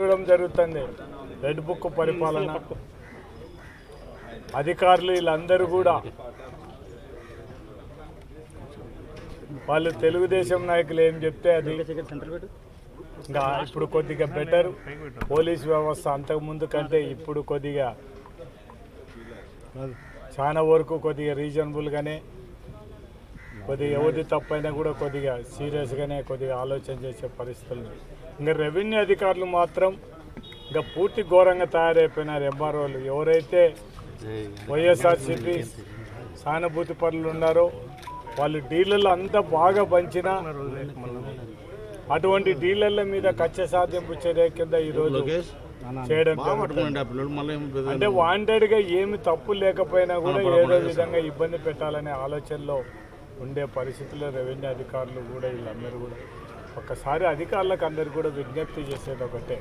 జరగడం జరుగుతుంది. Red book పరిపాలన అధికారులు వీళ్ళందరూ కూడా వాళ్ళు తెలుగుదేశం నాయకులు ఏం చెప్తే అది ఇంకా ఇప్పుడు కొద్దిగా బెటర్. పోలీస్ వ్యవస్థ అంతకుముందు కంటే ఇప్పుడు కొద్దిగా చాలా వరకు కొద్దిగా రీజనబుల్గానే, కొద్దిగా ఎవరి తప్పైనా కూడా కొద్దిగా సీరియస్గానే కొద్దిగా ఆలోచన చేసే పరిస్థితులు. ఇంకా రెవెన్యూ అధికారులు మాత్రం ఇంకా పూర్తి ఘోరంగా తయారైపోయినారు. ఎంఆర్ఓలు ఎవరైతే వైఎస్ఆర్సీపీ సానుభూతి పరులు ఉన్నారో వాళ్ళు డీలర్లు అంతా బాగా పంచినా అటువంటి డీలర్ల మీద కక్ష సాధింపు చర్య కింద ఈరోజు చేయడం అంటే వాంటెడ్గా ఏమి తప్పు లేకపోయినా కూడా ఏదో విధంగా ఇబ్బంది పెట్టాలనే ఆలోచనలో ఉండే పరిస్థితుల్లో రెవెన్యూ అధికారులు కూడా వీళ్ళందరూ కూడా ఒక్కసారి అధికారులకు అందరూ కూడా విజ్ఞప్తి చేసేది ఒకటే.